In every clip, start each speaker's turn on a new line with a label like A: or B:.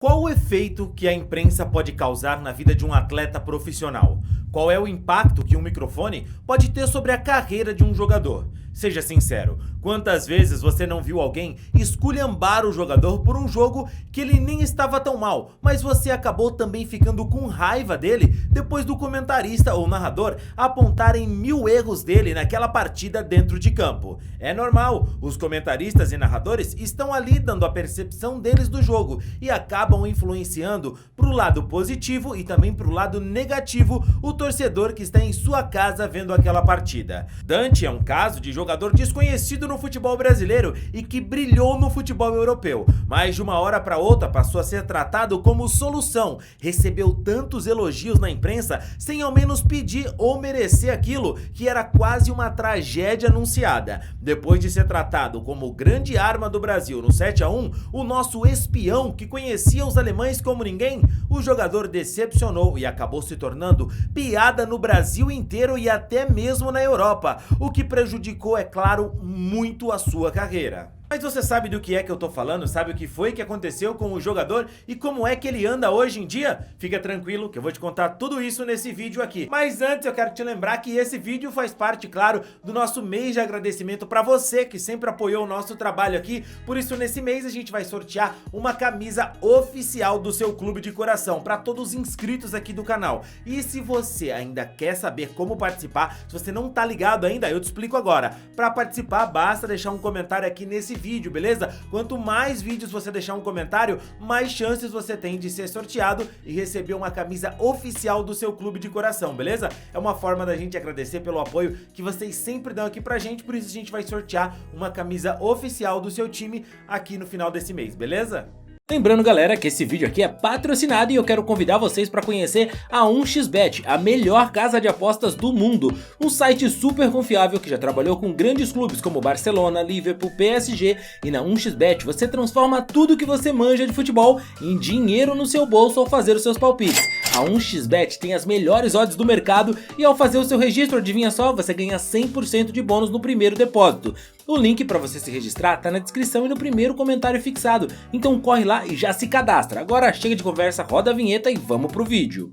A: Qual o efeito que a imprensa pode causar na vida de um atleta profissional? Qual é o impacto que um microfone pode ter sobre a carreira de um jogador? Seja sincero, quantas vezes você não viu alguém esculhambar o jogador por um jogo que ele nem estava tão mal, mas você acabou também ficando com raiva dele depois do comentarista ou narrador apontarem 1000 erros dele naquela partida dentro de campo? É normal, os comentaristas e narradores estão ali dando a percepção deles do jogo e acabam influenciando pro lado positivo e também pro lado negativo o torcedor que está em sua casa vendo aquela partida. Dante é um caso de jogador desconhecido no futebol brasileiro e que brilhou no futebol europeu, mas de uma hora para outra passou a ser tratado como solução, recebeu tantos elogios na imprensa sem ao menos pedir ou merecer aquilo que era quase uma tragédia anunciada. Depois de ser tratado como grande arma do Brasil no 7-1, o nosso espião que conhecia os alemães como ninguém, o jogador decepcionou e acabou se tornando piada no Brasil inteiro e até mesmo na Europa, o que prejudicou, é claro, muito a sua carreira. Mas você sabe do que é que eu tô falando? Sabe o que foi que aconteceu com o jogador e como é que ele anda hoje em dia? Fica tranquilo que eu vou te contar tudo isso nesse vídeo aqui. Mas antes eu quero te lembrar que esse vídeo faz parte, claro, do nosso mês de agradecimento pra você que sempre apoiou o nosso trabalho aqui. Por isso nesse mês a gente vai sortear uma camisa oficial do seu clube de coração pra todos os inscritos aqui do canal. E se você ainda quer saber como participar, se você não tá ligado ainda, eu te explico agora. Pra participar basta deixar um comentário aqui nesse vídeo, beleza? Quanto mais vídeos você deixar um comentário, mais chances você tem de ser sorteado e receber uma camisa oficial do seu clube de coração, beleza? É uma forma da gente agradecer pelo apoio que vocês sempre dão aqui pra gente, por isso a gente vai sortear uma camisa oficial do seu time aqui no final desse mês, beleza?
B: Lembrando, galera, que esse vídeo aqui é patrocinado e eu quero convidar vocês para conhecer a 1xBet, a melhor casa de apostas do mundo. Um site super confiável que já trabalhou com grandes clubes como Barcelona, Liverpool, PSG, e na 1xBet você transforma tudo que você manja de futebol em dinheiro no seu bolso ao fazer os seus palpites. A 1xBet tem as melhores odds do mercado e ao fazer o seu registro, adivinha só, você ganha 100% de bônus no primeiro depósito. O link para você se registrar tá na descrição e no primeiro comentário fixado, então corre lá e já se cadastra. Agora chega de conversa, roda a vinheta e vamos pro vídeo.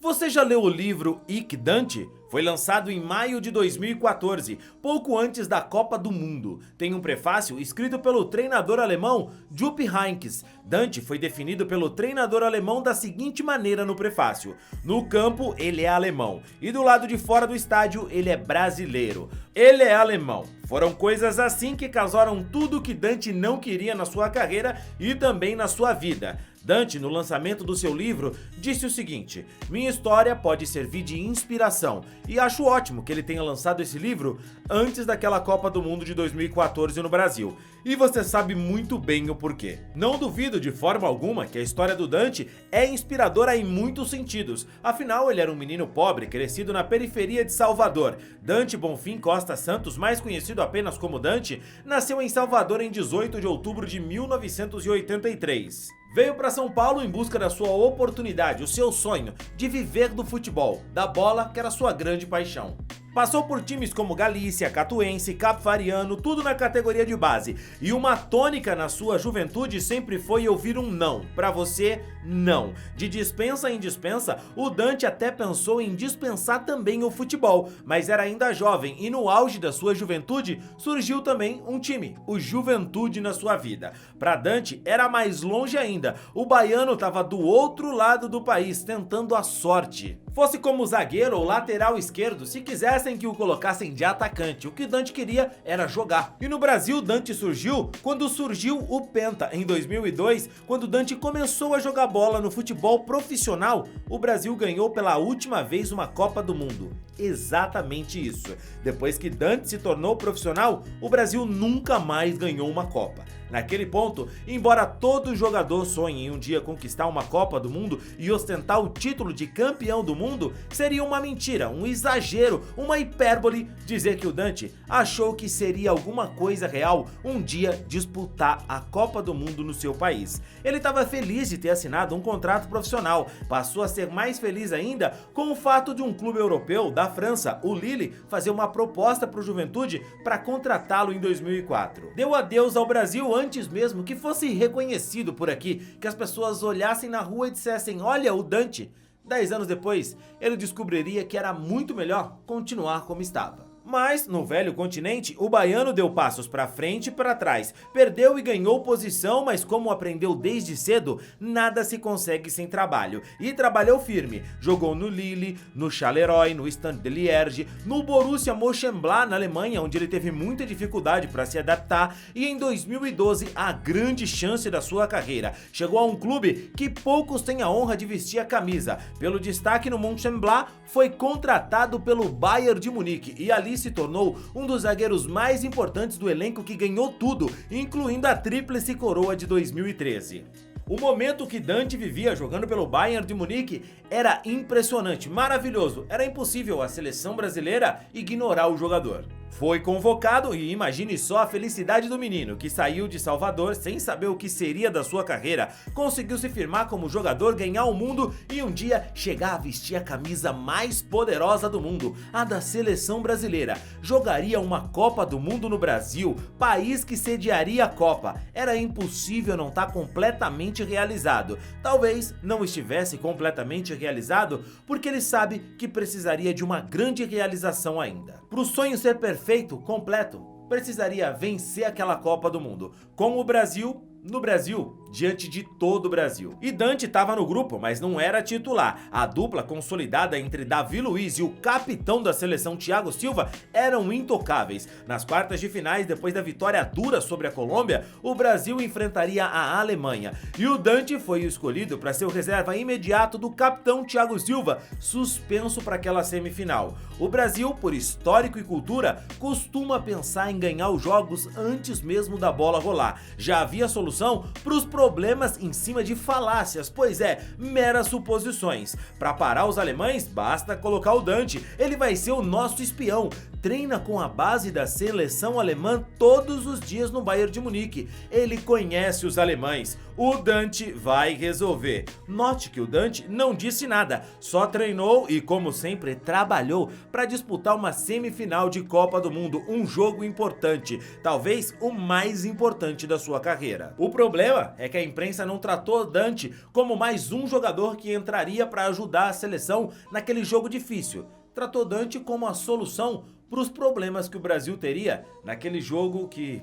A: Você já leu o livro Ich, Dante? Foi lançado em maio de 2014, pouco antes da Copa do Mundo. Tem um prefácio escrito pelo treinador alemão Jupp Heynckes. Dante foi definido pelo treinador alemão da seguinte maneira no prefácio: no campo ele é alemão e do lado de fora do estádio ele é brasileiro. Ele é alemão. Foram coisas assim que causaram tudo que Dante não queria na sua carreira e também na sua vida. Dante, no lançamento do seu livro, disse o seguinte: minha história pode servir de inspiração, e acho ótimo que ele tenha lançado esse livro antes daquela Copa do Mundo de 2014 no Brasil. E você sabe muito bem o porquê. Não duvido de forma alguma que a história do Dante é inspiradora em muitos sentidos. Afinal, ele era um menino pobre, crescido na periferia de Salvador. Dante Bonfim Costa Santos, mais conhecido apenas como Dante, nasceu em Salvador em 18 de outubro de 1983. Veio para São Paulo em busca da sua oportunidade, o seu sonho de viver do futebol, da bola que era sua grande paixão. Passou por times como Galícia, Catuense, Capivariano, tudo na categoria de base. E uma tônica na sua juventude sempre foi ouvir um não. Pra você, não. De dispensa em dispensa, o Dante até pensou em dispensar também o futebol, mas era ainda jovem e no auge da sua juventude surgiu também um time, o Juventude, na sua vida. Pra Dante era mais longe ainda, o baiano estava do outro lado do país tentando a sorte. Fosse como zagueiro ou lateral esquerdo, se quisessem que o colocassem de atacante, o que Dante queria era jogar. E no Brasil, Dante surgiu quando surgiu o Penta. Em 2002, quando Dante começou a jogar bola no futebol profissional, o Brasil ganhou pela última vez uma Copa do Mundo. Exatamente isso. Depois que Dante se tornou profissional, o Brasil nunca mais ganhou uma Copa. Naquele ponto, embora todo jogador sonhe em um dia conquistar uma Copa do Mundo e ostentar o título de campeão do mundo, seria uma mentira, um exagero, uma hipérbole dizer que o Dante achou que seria alguma coisa real um dia disputar a Copa do Mundo no seu país. Ele estava feliz de ter assinado um contrato profissional, passou a ser mais feliz ainda com o fato de um clube europeu da França, o Lille, fazer uma proposta para o Juventude para contratá-lo em 2004. Deu adeus ao Brasil antes mesmo que fosse reconhecido por aqui, que as pessoas olhassem na rua e dissessem: olha o Dante. 10 anos depois, ele descobriria que era muito melhor continuar como estava. Mas, no velho continente, o baiano deu passos para frente e para trás, perdeu e ganhou posição, mas como aprendeu desde cedo, nada se consegue sem trabalho. E trabalhou firme, jogou no Lille, no Charleroi, no Stade de Liège, no Borussia Mönchengladbach na Alemanha, onde ele teve muita dificuldade para se adaptar, e em 2012, a grande chance da sua carreira. Chegou a um clube que poucos têm a honra de vestir a camisa. Pelo destaque no Mönchengladbach, foi contratado pelo Bayern de Munique e ali se tornou um dos zagueiros mais importantes do elenco que ganhou tudo, incluindo a tríplice coroa de 2013. O momento que Dante vivia jogando pelo Bayern de Munique era impressionante, maravilhoso. Era impossível a seleção brasileira ignorar o jogador. Foi convocado e imagine só a felicidade do menino, que saiu de Salvador sem saber o que seria da sua carreira, conseguiu se firmar como jogador, ganhar o mundo e um dia chegar a vestir a camisa mais poderosa do mundo, a da seleção brasileira. Jogaria uma Copa do Mundo no Brasil, país que sediaria a Copa. Era impossível não estar completamente realizado. Talvez não estivesse completamente realizado porque ele sabe que precisaria de uma grande realização ainda. Para o sonho ser perfeito, completo, precisaria vencer aquela Copa do Mundo, com o Brasil, no Brasil, diante de todo o Brasil. E Dante estava no grupo, mas não era titular. A dupla consolidada entre Davi Luiz e o capitão da seleção Thiago Silva eram intocáveis. Nas quartas de finais, depois da vitória dura sobre a Colômbia, o Brasil enfrentaria a Alemanha. E o Dante foi escolhido para ser o reserva imediato do capitão Thiago Silva, suspenso para aquela semifinal. O Brasil, por histórico e cultura, costuma pensar em ganhar os jogos antes mesmo da bola rolar. Já havia solução para os problemas em cima de falácias, pois é, meras suposições. Para parar os alemães, basta colocar o Dante, ele vai ser o nosso espião. Treina com a base da seleção alemã todos os dias no Bayern de Munique. Ele conhece os alemães. O Dante vai resolver. Note que o Dante não disse nada, só treinou e, como sempre, trabalhou para disputar uma semifinal de Copa do Mundo, um jogo importante, talvez o mais importante da sua carreira. O problema é que a imprensa não tratou Dante como mais um jogador que entraria para ajudar a seleção naquele jogo difícil. Tratou Dante como a solução para os problemas que o Brasil teria naquele jogo que...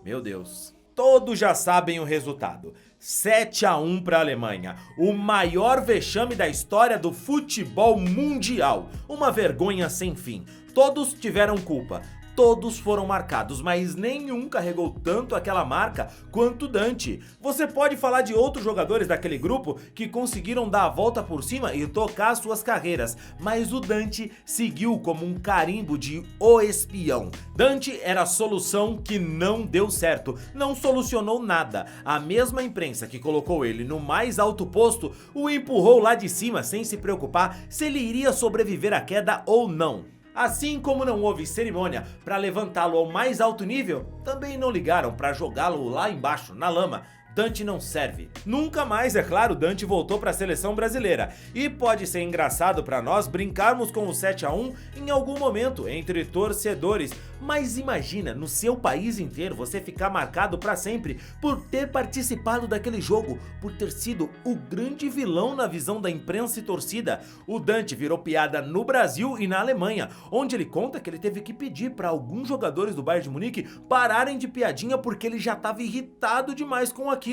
A: Meu Deus... Todos já sabem o resultado. 7-1 para a Alemanha. O maior vexame da história do futebol mundial. Uma vergonha sem fim. Todos tiveram culpa. Todos foram marcados, mas nenhum carregou tanto aquela marca quanto Dante. Você pode falar de outros jogadores daquele grupo que conseguiram dar a volta por cima e tocar suas carreiras, mas o Dante seguiu como um carimbo de o espião. Dante era a solução que não deu certo, não solucionou nada. A mesma imprensa que colocou ele no mais alto posto o empurrou lá de cima sem se preocupar se ele iria sobreviver à queda ou não. Assim como não houve cerimônia para levantá-lo ao mais alto nível, também não ligaram para jogá-lo lá embaixo, na lama. Dante não serve. Nunca mais, é claro, Dante voltou para a seleção brasileira. E pode ser engraçado para nós brincarmos com o 7-1 em algum momento entre torcedores. Mas imagina, no seu país inteiro, você ficar marcado para sempre por ter participado daquele jogo, por ter sido o grande vilão na visão da imprensa e torcida. O Dante virou piada no Brasil e na Alemanha, onde ele conta que ele teve que pedir para alguns jogadores do Bayern de Munique pararem de piadinha porque ele já estava irritado demais com aquilo.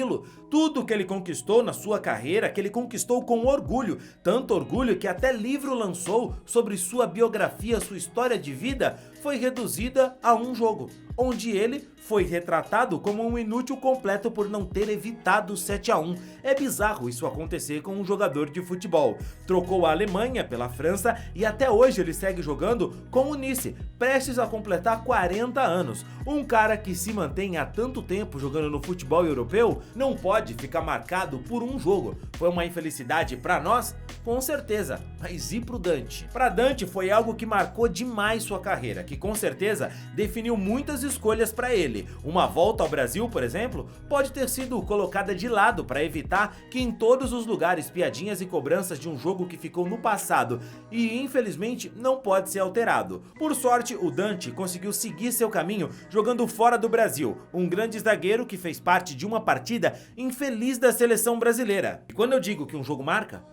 A: Tudo que ele conquistou na sua carreira, que ele conquistou com orgulho, tanto orgulho que até livro lançou sobre sua biografia, sua história de vida, foi reduzida a um jogo, onde ele foi retratado como um inútil completo por não ter evitado o 7-1. É bizarro isso acontecer com um jogador de futebol. Trocou a Alemanha pela França e até hoje ele segue jogando com o Nice, prestes a completar 40 anos. Um cara que se mantém há tanto tempo jogando no futebol europeu não pode ficar marcado por um jogo. Foi uma infelicidade para nós? Com certeza, mas e pro Dante? Para Dante foi algo que marcou demais sua carreira, que com certeza definiu muitas escolhas para ele. Uma volta ao Brasil, por exemplo, pode ter sido colocada de lado para evitar que em todos os lugares piadinhas e cobranças de um jogo que ficou no passado e infelizmente não pode ser alterado. Por sorte, o Dante conseguiu seguir seu caminho jogando fora do Brasil, um grande zagueiro que fez parte de uma partida infeliz da seleção brasileira. E quando eu digo que um jogo marca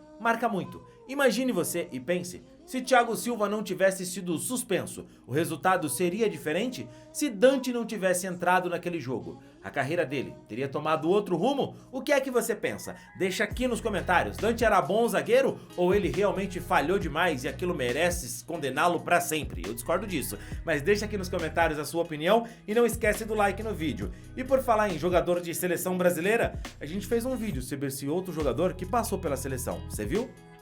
A: muito. Imagine você e pense, se Thiago Silva não tivesse sido suspenso, o resultado seria diferente? Se Dante não tivesse entrado naquele jogo, a carreira dele teria tomado outro rumo? O que é que você pensa? Deixa aqui nos comentários, Dante era bom zagueiro ou ele realmente falhou demais e aquilo merece condená-lo pra sempre? Eu discordo disso, mas deixa aqui nos comentários a sua opinião e não esquece do like no vídeo. E por falar em jogador de seleção brasileira, a gente fez um vídeo sobre esse outro jogador que passou pela seleção, você viu?